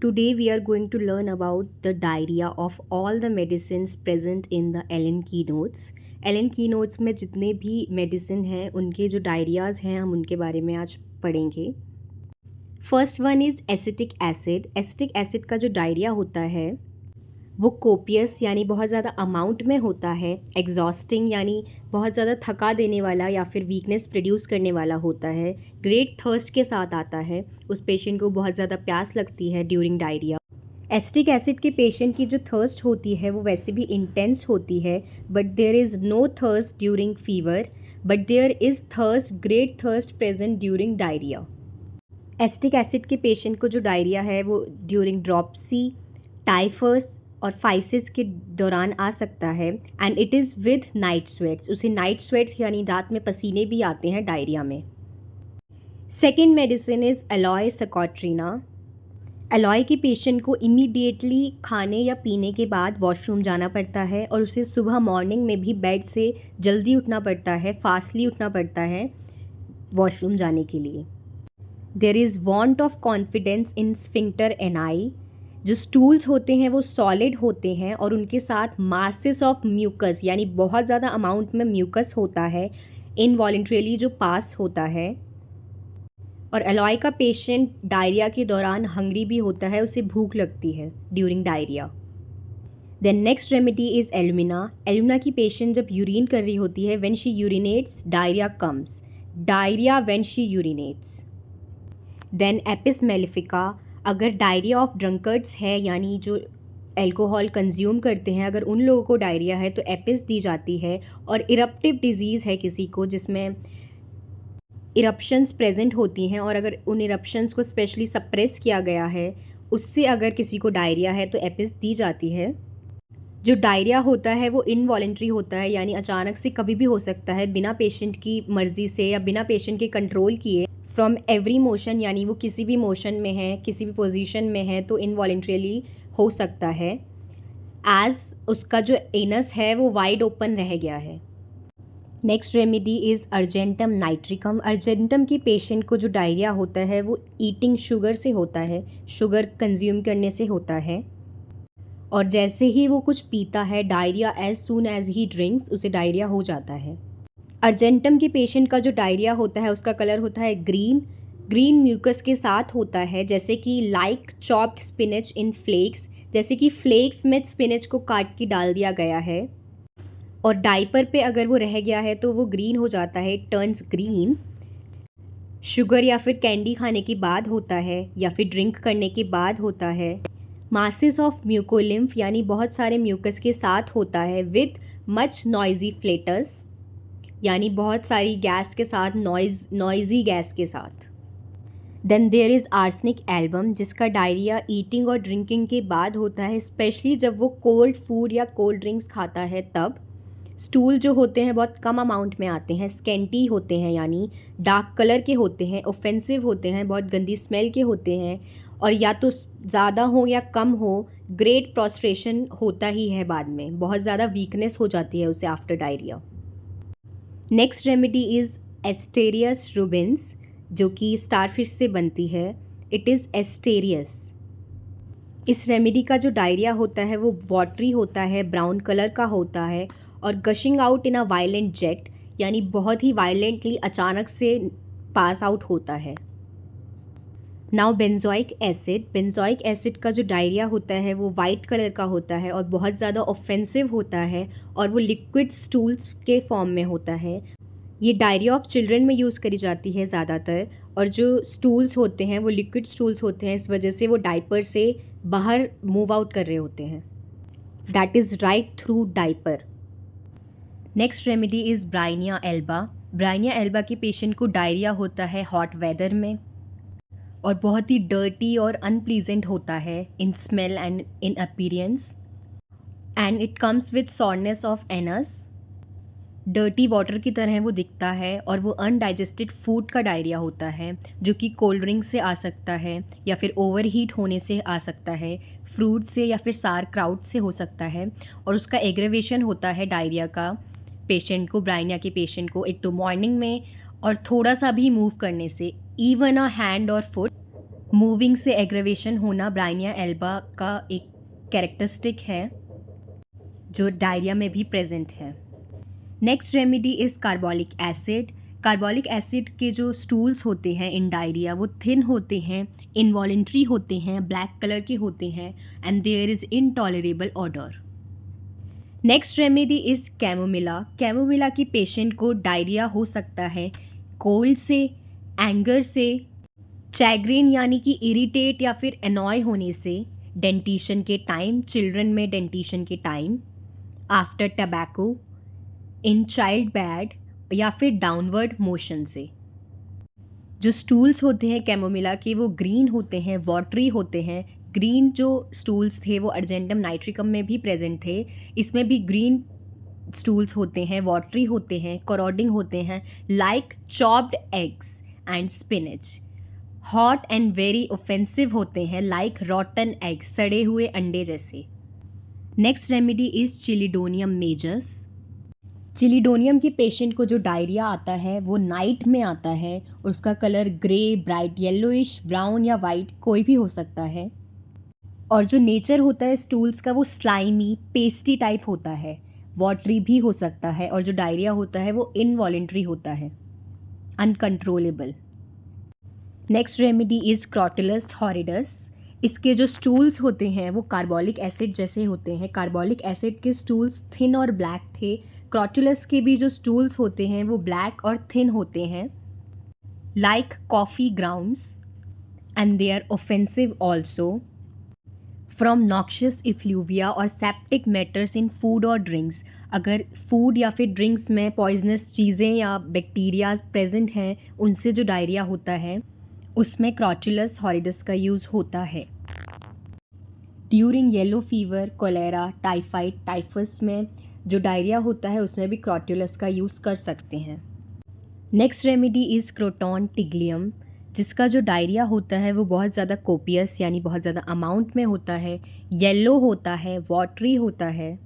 Today we are going to learn about the diarrhea of all the medicines present in the Allen keynotes. Allen keynotes में जितने भी medicine हैं उनके जो डायरियाज़ हैं हम उनके बारे में आज पढ़ेंगे. First one is acetic acid. Acetic acid का जो डायरिया होता है वो कोपियस यानी बहुत ज़्यादा अमाउंट में होता है, एग्जॉस्टिंग यानी बहुत ज़्यादा थका देने वाला या फिर वीकनेस प्रोड्यूस करने वाला होता है, ग्रेट थर्स्ट के साथ आता है. उस पेशेंट को बहुत ज़्यादा प्यास लगती है ड्यूरिंग डायरिया. एसिटिक एसिड के पेशेंट की जो थर्स्ट होती है वो वैसे भी इंटेंस होती है, but there is no thirst during fever, but there is thirst, great thirst present during diarrhoea. Acetic acid के पेशेंट को जो डायरिया है वो ड्यूरिंग ड्रॉपसी, टाइफस और फाइसिस के दौरान आ सकता है. And it is with night sweats. उसे नाइट स्वेट्स यानी रात में पसीने भी आते हैं डायरिया में. Second medicine is aloe socotrina. Aloe के पेशेंट को इमीडिएटली खाने या पीने के बाद वॉशरूम जाना पड़ता है और उसे सुबह मॉर्निंग में भी बेड से जल्दी उठना पड़ता है, फास्टली उठना पड़ता है वॉशरूम जाने के लिए. There is want of confidence in sphincter ani. जो स्टूल्स होते हैं वो सॉलिड होते हैं और उनके साथ मासेस ऑफ म्यूकस यानी बहुत ज़्यादा अमाउंट में म्यूकस होता है इनवॉलेंट्रीली जो पास होता है. और एलॉय का पेशेंट डायरिया के दौरान हंग्री भी होता है, उसे भूख लगती है during diarrhoea. Then next remedy is alumina. Alumina की पेशेंट जब यूरिन कर रही होती है, when she urinates diarrhoea comes. Diarrhoea when she urinates. Then apis mellifica. अगर डायरिया ऑफ ड्रंकर्ड्स है यानी जो अल्कोहल कंज्यूम करते हैं, अगर उन लोगों को डायरिया है तो एपिस दी जाती है. और इरप्टिव डिजीज़ है किसी को जिसमें इरप्शंस प्रेजेंट होती हैं और अगर उन इरप्शंस को स्पेशली सप्रेस किया गया है, उससे अगर किसी को डायरिया है तो एपिस दी जाती है. जो डायरिया होता है वो इनवॉलेंट्री होता है यानी अचानक से कभी भी हो सकता है, बिना पेशेंट की मर्ज़ी से या बिना पेशेंट के कंट्रोल किए. फ्रॉम एवरी मोशन यानी वो किसी भी मोशन में है, किसी भी पोजीशन में है तो इनवॉलेंट्रीली हो सकता है, एज उसका जो एनस है वो वाइड ओपन रह गया है. Next remedy is argentum nitricum. Argentum के पेशेंट को जो डायरिया होता है वो ईटिंग शुगर से होता है, शुगर कंज्यूम करने से होता है. और जैसे ही वो कुछ पीता है, डायरिया एज सून एज ही ड्रिंक्स, उसे डायरिया हो जाता है. अर्जेंटम के पेशेंट का जो डायरिया होता है उसका कलर होता है ग्रीन. ग्रीन म्यूकस के साथ होता है, जैसे कि लाइक चॉप्ड स्पिनच इन फ्लेक्स, जैसे कि फ्लेक्स में स्पिनच को काट के डाल दिया गया है. और डाइपर पे अगर वो रह गया है तो वो ग्रीन हो जाता है, टर्न्स ग्रीन. शुगर या फिर कैंडी खाने के बाद होता है या फिर ड्रिंक करने के बाद होता है. मासेस ऑफ म्यूकोलिम्फ यानी बहुत सारे म्यूकस के साथ होता है, विथ मच नॉइजी फ्लेटस यानी बहुत सारी गैस के साथ, नॉइजी गैस के साथ. Then there is arsenic album, जिसका डायरिया ईटिंग और ड्रिंकिंग के बाद होता है, स्पेशली जब वो कोल्ड फूड या कोल्ड ड्रिंक्स खाता है तब. स्टूल जो होते हैं बहुत कम अमाउंट में आते हैं, स्केंटी होते हैं यानी डार्क कलर के होते हैं, ऑफेंसिव होते हैं, बहुत गंदी स्मेल के होते हैं. और या तो ज़्यादा हो या कम हो, ग्रेट प्रोस्ट्रेशन होता ही है बाद में, बहुत ज़्यादा वीकनेस हो जाती है उसे after diarrhoea. Next remedy is Asterias रूबिन्स, जो कि स्टारफिश से बनती है. It is Asterias. इस रेमेडी का जो डायरिया होता है वो वाटरी होता है, ब्राउन कलर का होता है और gushing out in a violent jet यानी बहुत ही वायलेंटली अचानक से पास आउट होता है. Now benzoic acid. Benzoic acid का जो डायरिया होता है वो वाइट कलर का होता है और बहुत ज़्यादा ऑफेंसिव होता है और वो लिक्विड स्टूल्स के फॉर्म में होता है. ये डायरिया ऑफ चिल्ड्रन में यूज़ करी जाती है ज़्यादातर. और जो स्टूल्स होते हैं वो लिक्विड स्टूल्स होते हैं, इस वजह से वो डाइपर से बाहर मूव आउट कर रहे होते हैं. That is right through diaper. Next remedy is Bryonia Elba. Bryonia Elba के पेशेंट को डायरिया होता है हॉट वेदर में और बहुत ही डर्टी और अनप्लीजेंट होता है in smell and in appearance. And it comes with soreness of anus. Dirty water की तरह वो दिखता है और वो अनडाइजेस्टेड फूड का डायरिया होता है, जो कि कोल्ड ड्रिंक से आ सकता है या फिर ओवर हीट होने से आ सकता है, फ्रूट से या फिर सार क्राउड से हो सकता है. और उसका एग्रेवेशन होता है डायरिया का पेशेंट को, ब्राइनिया के पेशेंट को, एक तो मॉर्निंग में और थोड़ा सा भी मूव करने से, इवन अ हैंड और फुट. मूविंग से एग्रेवेशन होना ब्रायनिया एल्बा का एक कैरेक्टरिस्टिक है जो डायरिया में भी प्रेजेंट है। Next remedy is carbolic acid. Carbolic acid के जो स्टूल्स होते हैं इन डायरिया वो थिन होते हैं, इनवॉलेंट्री होते हैं, ब्लैक कलर के होते हैं and there is intolerable odour. Next remedy is chamomilla. Chamomilla की पेशेंट को डायरिया हो सकता है कोल्ड से, एंगर से, चैग्रेन यानी कि इरिटेट या फिर एनॉय होने से, डेंटिशन के टाइम, चिल्ड्रन में डेंटिशन के time, after tobacco, in child bad या फिर डाउनवर्ड मोशन से। जो स्टूल्स होते हैं कैमोमिला के वो ग्रीन होते हैं, वाटरी होते हैं। ग्रीन जो स्टूल्स थे वो अर्जेंटम नाइट्रिकम में भी प्रेजेंट थे, इसमें भी ग्रीन स्टूल्स होते हैं, वाटरी होते हैं, कोरोडिंग होते हैं, like chopped eggs and spinach. Hot and very offensive होते हैं, लाइक रॉटन एग, सड़े हुए अंडे जैसे। Next remedy is चिलिडोनियम मेजस। चिलिडोनियम के पेशेंट को जो डायरिया आता है वो नाइट में आता है, उसका colour grey, bright yellowish, brown या वाइट कोई भी हो सकता है। और जो नेचर होता है स्टूल्स का वो स्लाइमी, पेस्टी टाइप होता है, वाटरी भी हो सकता है। और जो डायरिया होता है वो इनवॉलेंट्री होता है, uncontrollable. Next remedy is crotalus horridus. इसके जो स्टूल्स होते हैं वो कार्बोलिक एसिड जैसे होते हैं। कार्बोलिक एसिड के स्टूल्स थिन और ब्लैक थे। क्रॉटुलस के भी जो स्टूल्स होते हैं वो ब्लैक और थिन होते हैं, like coffee grounds, and they are offensive also from noxious effluvia और सेप्टिक मैटर्स इन फूड और ड्रिंक्स। अगर फूड या फिर ड्रिंक्स में पॉइजनस चीज़ें या बैक्टीरियाज प्रेजेंट हैं उनसे जो डायरिया होता है उसमें क्रॉटुलस हॉरिडस का यूज़ होता है। During yellow fever, cholera, typhoid, typhus में जो डायरिया होता है उसमें भी क्रॉटुलस का यूज़ कर सकते हैं। Next remedy is croton tiglium. जिसका जो डायरिया होता है वो बहुत ज़्यादा कोपियस यानी बहुत ज़्यादा अमाउंट में होता है, येलो होता है, वाटरी होता है।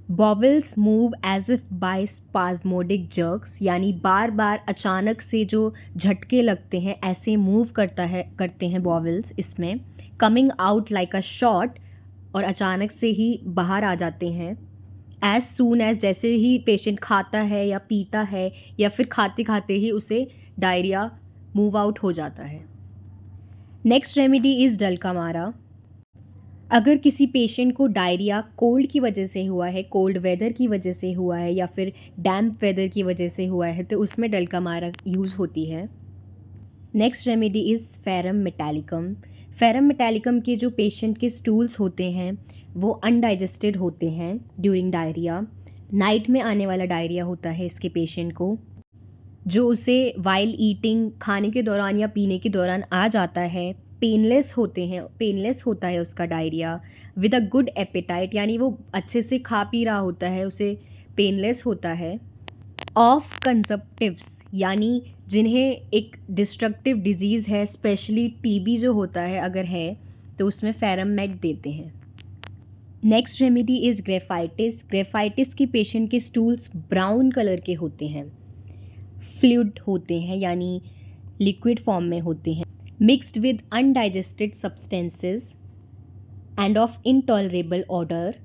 Bowels move as if by spasmodic jerks, यानी बार बार अचानक से जो झटके लगते हैं ऐसे मूव करते हैं बॉवल्स इसमें। Coming out like a shot, और अचानक से ही बाहर आ जाते हैं। एज सून एज, जैसे ही पेशेंट खाता है या पीता है या फिर खाते खाते ही उसे डायरिया मूव आउट हो जाता है। Next remedy is dulcamara. अगर किसी पेशेंट को डायरिया कोल्ड की वजह से हुआ है, कोल्ड वेदर की वजह से हुआ है या फिर डैम्प वेदर की वजह से हुआ है तो उसमें डलकामारा यूज़ होती है। Next remedy is ferrum metallicum. Ferrum metallicum के जो पेशेंट के स्टूल्स होते हैं वो अनडाइजेस्टेड होते हैं ड्यूरिंग डायरिया। नाइट में आने वाला डायरिया होता है इसके पेशेंट को, जो उसे वाइल ईटिंग, खाने के दौरान या पीने के दौरान आ जाता है। पेनलेस होता है उसका diarrhoea, with a good appetite, यानी वो अच्छे से खा पी रहा होता है, उसे पेनलेस होता है। ऑफ कंजप्टिव्स, यानी जिन्हें एक डिस्ट्रक्टिव डिजीज़ है, स्पेशली टीबी जो होता है अगर है तो उसमें फेरम मेट देते हैं। Next remedy is graphites. Graphites की पेशेंट के स्टूल्स ब्राउन कलर के होते हैं, फ्लूइड होते हैं यानी लिक्विड फॉर्म में होते हैं, mixed with undigested substances end of intolerable order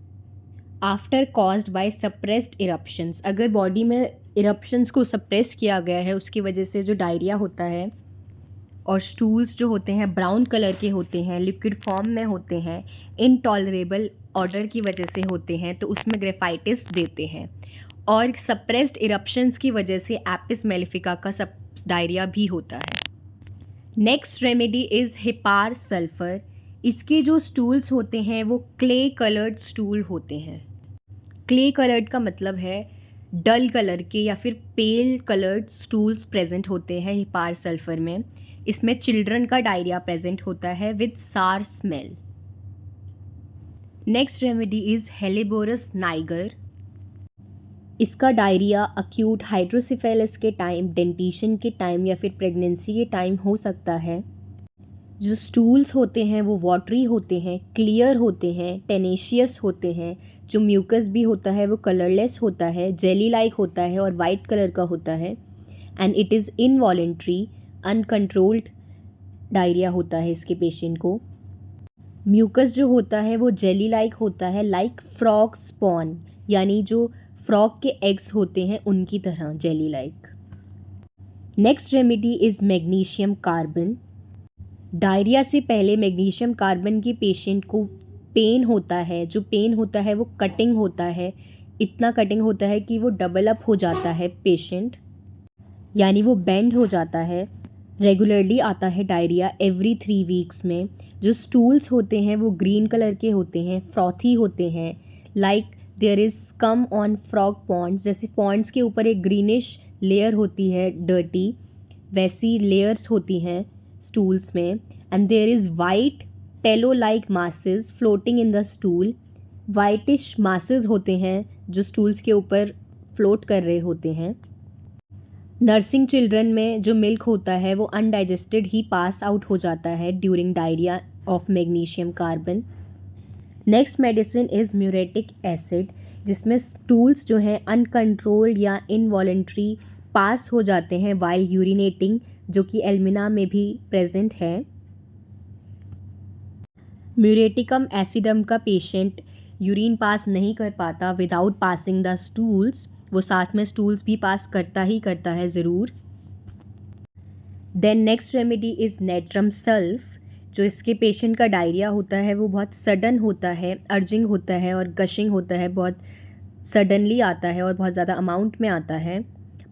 after caused by suppressed eruptions. अगर बॉडी में इरप्शंस को सप्रेस किया गया है उसकी वजह से जो डायरिया होता है, और स्टूल्स जो होते हैं ब्राउन कलर के होते हैं, लिक्विड फॉर्म में होते हैं, इनटॉलरेबल ऑर्डर की वजह से होते हैं तो उसमें ग्रेफाइटिस देते हैं। और सप्रेस्ड इरप्शंस की वजह से एपिस मेलिफिका का सब डायरिया भी होता है। Next remedy is hepar sulphur. इसके जो स्टूल्स होते हैं वो क्ले कलर्ड स्टूल होते हैं। क्ले कलर्ड का मतलब है डल कलर के या फिर पेल कलर्ड स्टूल्स प्रेजेंट होते हैं हिपार सल्फर में। इसमें चिल्ड्रन का डायरिया प्रेजेंट होता है with sour smell. Next remedy is helleborus niger. इसका डायरिया अक्यूट हाइड्रोसिफेलस के टाइम, डेंटिशन के टाइम या फिर प्रेगनेंसी के टाइम हो सकता है। जो स्टूल्स होते हैं वो वाटरी होते हैं, क्लियर होते हैं, टेनेशियस होते हैं। जो म्यूकस भी होता है वो कलरलेस होता है, जेली लाइक होता है और वाइट कलर का होता है। And it is involuntary, uncontrolled diarrhoea होता है इसके पेशेंट को। म्यूकस जो होता है वो जेली लाइक होता है, लाइक फ्रॉग स्पॉन, यानी जो फ्रॉग के एग्स होते हैं उनकी तरह jelly like. Next remedy is magnesium carbon. Diarrhoea से पहले मैग्नीशियम कार्बन के पेशेंट को पेन होता है, जो पेन होता है वो कटिंग होता है, इतना कटिंग होता है कि वो डबल अप हो जाता है पेशेंट, यानी वो बेंड हो जाता है। रेगुलरली आता है डायरिया एवरी 3 वीक्स में। जो स्टूल्स होते हैं वो ग्रीन कलर के होते हैं, फ्रॉथी होते हैं, like there is scum on frog ponds, जैसे पॉन्ड्स के ऊपर एक ग्रीनिश लेयर होती है डर्टी, वैसी लेयर्स होती हैं स्टूल्स में। And there is white tallow like masses floating in the stool. Whitish masses होते हैं जो स्टूल्स के ऊपर फ्लोट कर रहे होते हैं। नर्सिंग चिल्ड्रन में जो मिल्क होता है वो अनडाइजेस्टेड ही पास आउट हो जाता है during diarrhoea of magnesium carbon. Next medicine is muriatic acid, जिसमें स्टूल्स जो हैं अनकंट्रोल्ड या इनवॉलेंट्री पास हो जाते हैं वाइल यूरिनेटिंग, जो कि एल्मिना में भी प्रेजेंट है। म्यूरेटिकम एसिडम का पेशेंट यूरिन पास नहीं कर पाता विदाउट पासिंग द स्टूल्स, वो साथ में स्टूल्स भी पास करता ही करता है ज़रूर। Then next remedy is natrum sulph. जो इसके पेशेंट का डायरिया होता है वो बहुत सडन होता है, अर्जिंग होता है और गशिंग होता है, बहुत सडनली आता है और बहुत ज़्यादा अमाउंट में आता है।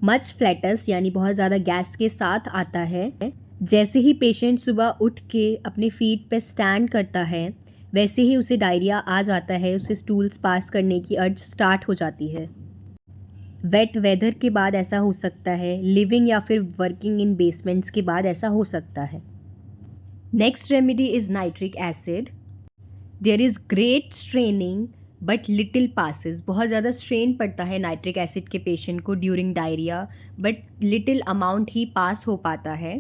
मच फ्लैटस, यानी बहुत ज़्यादा गैस के साथ आता है। जैसे ही पेशेंट सुबह उठ के अपने फीट पे स्टैंड करता है वैसे ही उसे डायरिया आ जाता है, उसे स्टूल्स पास करने की अर्ज स्टार्ट हो जाती है। वेट वेदर के बाद ऐसा हो सकता है, लिविंग या फिर वर्किंग इन बेसमेंट्स के बाद ऐसा हो सकता है। Next remedy is nitric acid. There is great straining but little passes. बहुत ज़्यादा स्ट्रेन पड़ता है नाइट्रिक एसिड के पेशेंट को during diarrhoea, but little amount ही पास हो पाता है।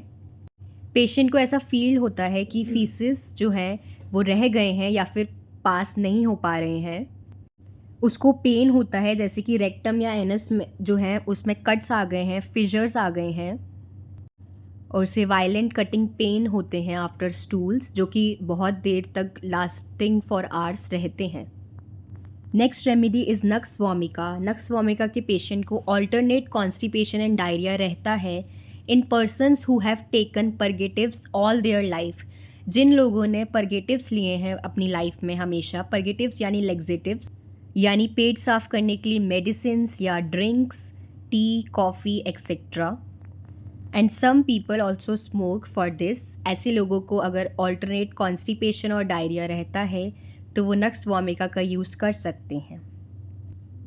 पेशेंट को ऐसा फील होता है कि फीसिस जो हैं वो रह गए हैं या फिर पास नहीं हो पा रहे हैं। उसको पेन होता है, जैसे कि रेक्टम या एनस में जो है उसमें कट्स आ गए हैं, फिजर्स आ गए हैं, और उसे वायलेंट कटिंग पेन होते हैं आफ्टर स्टूल्स, जो कि बहुत देर तक लास्टिंग फॉर आवर्स रहते हैं। Next remedy is nux vomica. Nux vomica के पेशेंट को ऑल्टरनेट कॉन्स्टिपेशन एंड डायरिया रहता है in persons who have taken purgatives all their life. जिन लोगों ने परगेटिव्स लिए हैं अपनी लाइफ में हमेशा, परगेटिव्स यानी लेग्जेटिव्स, यानी पेट साफ करने के लिए मेडिसिन्स या drinks, tea, coffee etcetera. And some people also smoke for this. ऐसे लोगों को अगर ऑल्टरनेट कॉन्स्टिपेशन और डायरिया रहता है तो वो नक्स वोमिका का यूज़ कर सकते हैं।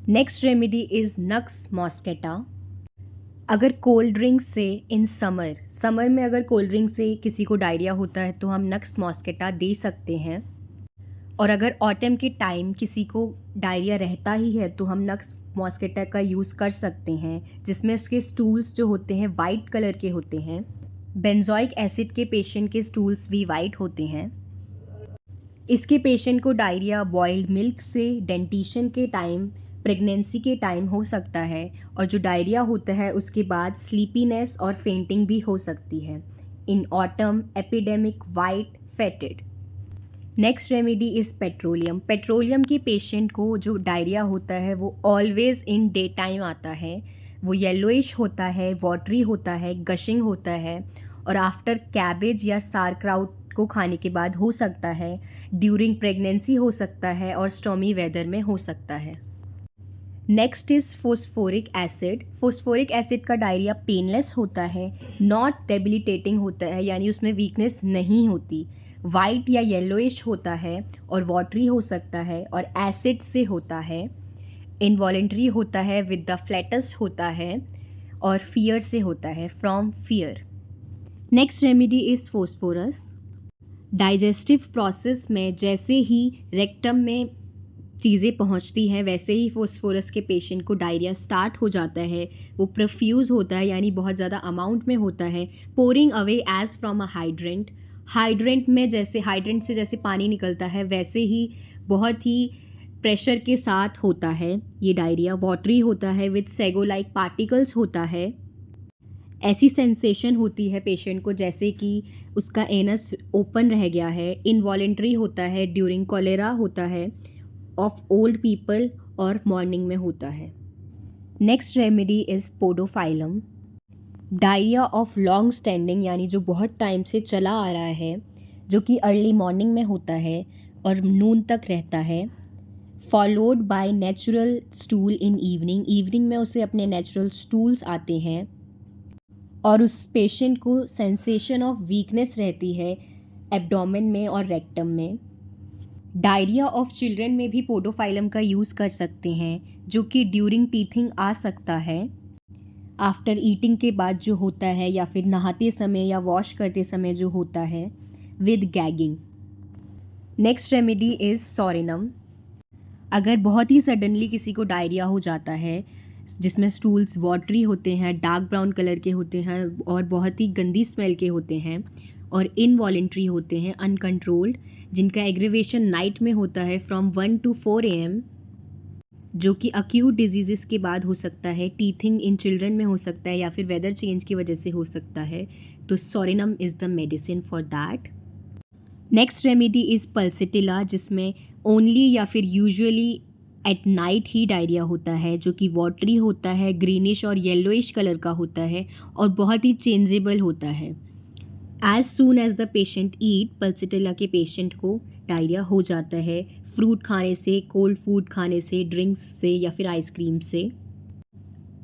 नेक्स्ट रेमेडी इज़ नक्स मॉस्केटा। अगर कोल्ड ड्रिंक से इन समर में अगर कोल्ड ड्रिंक से किसी को डायरिया होता है तो हम नक्स मॉस्केटा दे सकते हैं। और अगर ऑटम के टाइम किसी को डायरिया रहता ही है तो हम नक्स मॉस्केटा का यूज़ कर सकते हैं, जिसमें उसके स्टूल्स जो होते हैं वाइट कलर के होते हैं। बेंजोइक एसिड के पेशेंट के स्टूल्स भी वाइट होते हैं। इसके पेशेंट को डायरिया बॉइल्ड मिल्क से डेंटिशन के टाइम, प्रेगनेंसी के टाइम हो सकता है, और जो डायरिया होता है उसके बाद स्लीपीनेस और फेंटिंग भी हो सकती है। In autumn epidemic white फेटेड। Next remedy is petroleum. Petroleum के पेशेंट को जो डायरिया होता है वो ऑलवेज़ इन डे टाइम आता है। वो येलोइश होता है, वाटरी होता है, गशिंग होता है, और आफ्टर कैबेज या सारक्राउट को खाने के बाद हो सकता है, ड्यूरिंग प्रेगनेंसी हो सकता है, और स्टॉमी वेदर में हो सकता है। Next is phosphoric acid. Phosphoric acid का डायरिया पेनलेस होता है, नॉट डेबिलिटेटिंग होता है, यानी उसमें वीकनेस नहीं होती, वाइट या येलोइश होता है और वाटरी हो सकता है और एसिड से होता है, इनवॉलेंट्री होता है, विद द फ्लैटस होता है, और फियर से होता है, from fear. Next remedy is phosphorus. Digestive process में जैसे ही रेक्टम में चीज़ें पहुंचती हैं वैसे ही फोस्फोरस के पेशेंट को डायरिया स्टार्ट हो जाता है। वो प्रोफ्यूज़ होता है, यानी बहुत ज़्यादा अमाउंट में होता है, pouring away as from a hydrant. Hydrant से जैसे पानी निकलता है वैसे ही बहुत ही प्रेशर के साथ होता है ये डायरिया। वाटरी होता है, विद सेगो लाइक पार्टिकल्स होता है। ऐसी सेंसेशन होती है पेशेंट को जैसे कि उसका एनस ओपन रह गया है। इनवॉलेंट्री होता है, ड्यूरिंग कॉलेरा होता है, ऑफ ओल्ड पीपल और मॉर्निंग में होता है। Next remedy is podophyllum. Diarrhoea of long standing यानी जो बहुत टाइम से चला आ रहा है, जो कि अर्ली मॉर्निंग में होता है और नून तक रहता है, followed by natural stool in evening. Evening में उसे अपने नेचुरल स्टूल्स आते हैं और उस पेशेंट को सेंसेशन ऑफ वीकनेस रहती है एब्डोमेन में और रेक्टम में। डायरिया ऑफ चिल्ड्रन में भी पोडोफाइलम का यूज़ कर सकते हैं, जो कि ड्यूरिंग टीथिंग आ सकता है, आफ्टर ईटिंग के बाद जो होता है या फिर नहाते समय या वॉश करते समय जो होता है, with gagging. Next remedy is psorinum. अगर बहुत ही सडनली किसी को डायरिया हो जाता है जिसमें स्टूल्स वाटरी होते हैं, डार्क ब्राउन कलर के होते हैं और बहुत ही गंदी स्मेल के होते हैं और इनवॉलेंट्री होते हैं, अनकंट्रोल्ड, जिनका एग्रीवेशन नाइट में होता है फ्रॉम 1 to 4 AM, जो कि अक्यूट डिजीज़ के बाद हो सकता है, टीथिंग इन चिल्ड्रन में हो सकता है या फिर वेदर चेंज की वजह से हो सकता है, तो psorinum is the medicine for that. Next remedy is pulsatilla, जिसमें ओनली या फिर usually at night he diarrhoea होता है, जो कि वाटरी होता है, ग्रीनिश और येलोइश कलर का होता है और बहुत ही चेंजेबल होता है। As soon as the patient eat, pulsatilla के पेशेंट को डायरिया हो जाता है फ्रूट खाने से, कोल्ड फूड खाने से, ड्रिंक्स से या फिर आइसक्रीम से।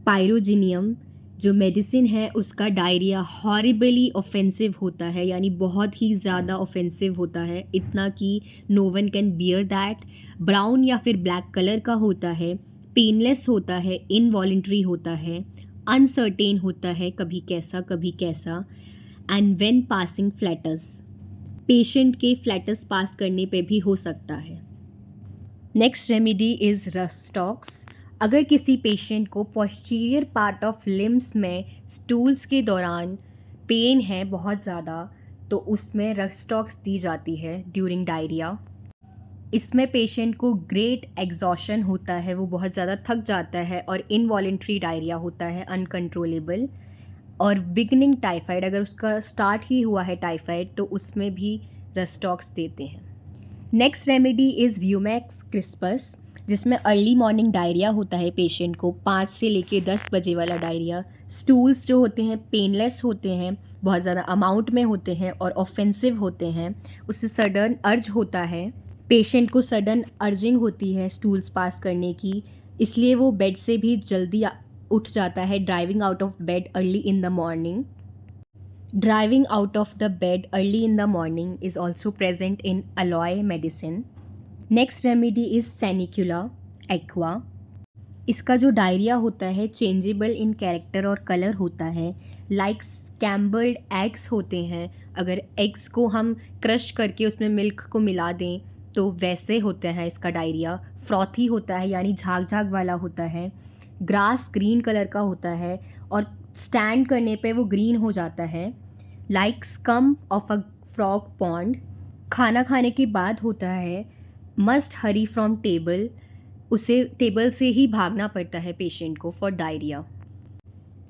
पायरोजिनियम जो मेडिसिन है उसका डायरिया हॉरिबली ऑफेंसिव होता है, यानी बहुत ही ज़्यादा ऑफेंसिव होता है, इतना कि no one can bear that. Brown या फिर ब्लैक कलर का होता है, पेनलेस होता है, इनवॉलेंट्री होता है, अनसर्टेन होता है, कभी कैसा, and when passing flats, patient के फ्लैटस पास करने पे भी हो सकता है। Next remedy is rhus tox. अगर किसी पेशेंट को पोस्टीरियर पार्ट ऑफ लिम्स में स्टूल्स के दौरान पेन है बहुत ज़्यादा, तो उसमें रस्टॉक्स दी जाती है ड्यूरिंग डायरिया। इसमें पेशेंट को ग्रेट एग्जॉशन होता है, वो बहुत ज़्यादा थक जाता है और इनवॉलेंट्री डायरिया होता है, अनकंट्रोलेबल। और बिगनिंग टाइफाइड, अगर उसका स्टार्ट ही हुआ है टाइफाइड, तो उसमें भी रस्टॉक्स देते हैं। नेक्स्ट रेमेडी इज़ र्यूमैक्स क्रिस्पस, जिसमें अर्ली मॉर्निंग डायरिया होता है पेशेंट को, 5 से लेके 10 बजे वाला डायरिया। स्टूल्स जो होते हैं पेनलेस होते हैं, बहुत ज़्यादा अमाउंट में होते हैं और ऑफेंसिव होते हैं। उससे सडन अर्ज होता है, पेशेंट को सडन अर्जिंग होती है स्टूल्स पास करने की, इसलिए वो बेड से भी जल्दी उठ जाता है, driving out of bed early in the morning. Driving out of the bed early in the morning is also present in aloe medicine. Next remedy is Sanicula aqua. इसका जो डायरिया होता है चेंजेबल इन कैरेक्टर और colour होता है, like स्कैम्बल्ड eggs होते हैं। अगर एग्स को हम क्रश करके उसमें मिल्क को मिला दें तो वैसे होता है इसका डायरिया। फ्रॉथी होता है, यानी झाग झाग वाला होता है। ग्रास ग्रीन कलर का होता है और स्टैंड करने पे वो ग्रीन हो जाता है, like scum of a frog pond. खाना खाने के बाद होता है, मस्ट हरी फ्रॉम टेबल, उसे टेबल से ही भागना पड़ता है पेशेंट को for diarrhoea.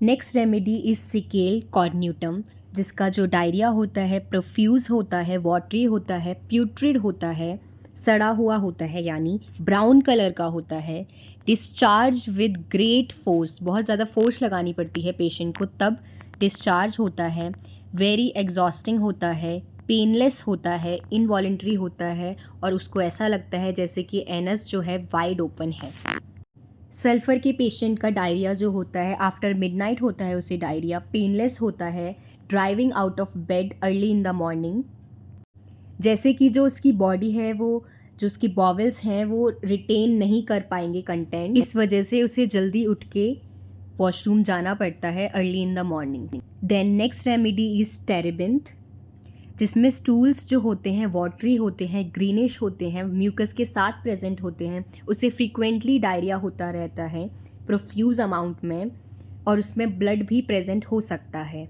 Next remedy is secale cornutum, जिसका जो डायरिया होता है प्रोफ्यूज़ होता है, वाटरी होता है, प्यूट्रिड होता है, सड़ा हुआ होता है, यानी ब्राउन कलर का होता है, डिस्चार्ज विद ग्रेट फोर्स, बहुत ज़्यादा फोर्स लगानी पड़ती है पेशेंट को तब डिस्चार्ज होता है, वेरी एग्जॉस्टिंग होता है, पेनलेस होता है, इनवॉलेंट्री होता है और उसको ऐसा लगता है जैसे कि एनस जो है वाइड ओपन है। सल्फ़र के पेशेंट का डायरिया जो होता है आफ्टर मिडनाइट होता है, उसे डायरिया पेनलेस होता है, driving out of bed early in the morning. जैसे कि जो उसकी बॉडी है, वो जो उसकी बॉवल्स हैं वो रिटेन नहीं कर पाएंगे कंटेंट, इस वजह से उसे जल्दी उठ के वॉशरूम जाना पड़ता है early in the morning. Then next remedy is terebinth, जिसमें स्टूल्स जो होते हैं वाटरी होते हैं, ग्रीनिश होते हैं, म्यूकस के साथ प्रेजेंट होते हैं, उसे फ्रीक्वेंटली डायरिया होता रहता है प्रोफ्यूज़ अमाउंट में और उसमें ब्लड भी प्रेजेंट हो सकता है।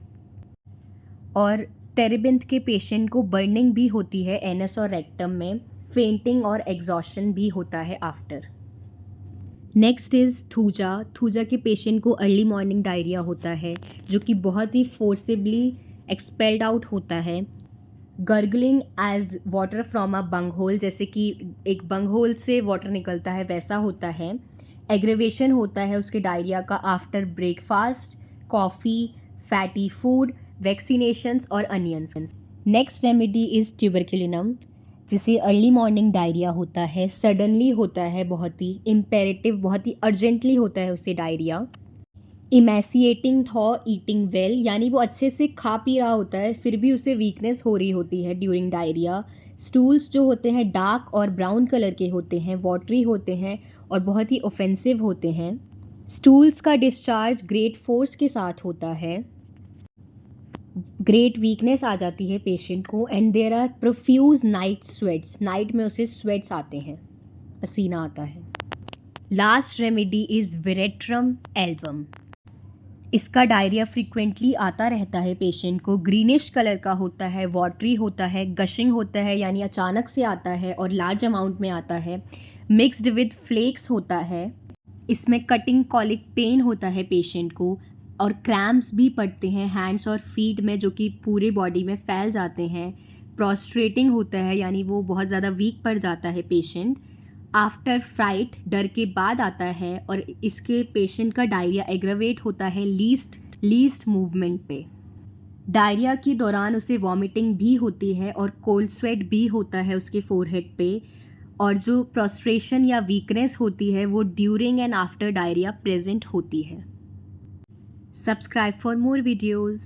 और टेरेबिंथ के पेशेंट को बर्निंग भी होती है एनस और रेक्टम में, फेंटिंग और एग्जॉशन भी होता है after. Next is thuja. Thuja के पेशेंट को अर्ली मॉर्निंग डायरिया होता है जो कि बहुत ही फोर्सिबली एक्सपेल्ड आउट होता है। Gargling as water from a bunghole, जैसे कि एक बंग होल से वाटर निकलता है वैसा होता है। एग्रेवेशन होता है उसके डायरिया का after breakfast, coffee, fatty food, vaccinations और अनियंस। नेक्स्ट रेमेडी इज़ ट्यूबरक्युलिनम, जिसे अर्ली मॉर्निंग डायरिया होता है, सडनली होता है, बहुत ही इम्पेरेटिव, बहुत ही अर्जेंटली होता है उससे डायरिया। इमेसिएटिंग थॉ ईटिंग वेल, यानी वो अच्छे से खा पी रहा होता है फिर भी उसे वीकनेस हो रही होती है ड्यूरिंग डायरिया। स्टूल्स जो होते हैं डार्क और ब्राउन कलर के होते हैं, वाटरी होते हैं और बहुत ही ऑफेंसिव होते हैं। स्टूल्स का डिस्चार्ज ग्रेट फोर्स के साथ होता है। ग्रेट वीकनेस आ जाती है पेशेंट को and there are profuse night sweats, night में उसे स्वेट्स आते हैं, पसीना आता है। Last remedy is veratrum album. इसका डायरिया फ्रीक्वेंटली आता रहता है पेशेंट को, ग्रीनिश कलर का होता है, वाटरी होता है, गशिंग होता है यानी अचानक से आता है और लार्ज अमाउंट में आता है, मिक्स्ड विद फ्लेक्स होता है। इसमें कटिंग कॉलिक पेन होता है पेशेंट को और क्रैम्प्स भी पड़ते हैं हैंड्स और फीट में जो कि पूरे बॉडी में फैल जाते हैं। प्रोस्ट्रेटिंग होता है यानी वो बहुत ज़्यादा वीक पड़ जाता है पेशेंट। आफ्टर फ्राइट, डर के बाद आता है और इसके पेशेंट का डायरिया एग्रावेट होता है लीस्ट मूवमेंट पे। डायरिया के दौरान उसे वॉमिटिंग भी होती है और कोल्ड स्वेट भी होता है उसके फोरहेड पे, और जो प्रोस्ट्रेशन या वीकनेस होती है वो during and after diarrhoea present होती है। Subscribe for more videos.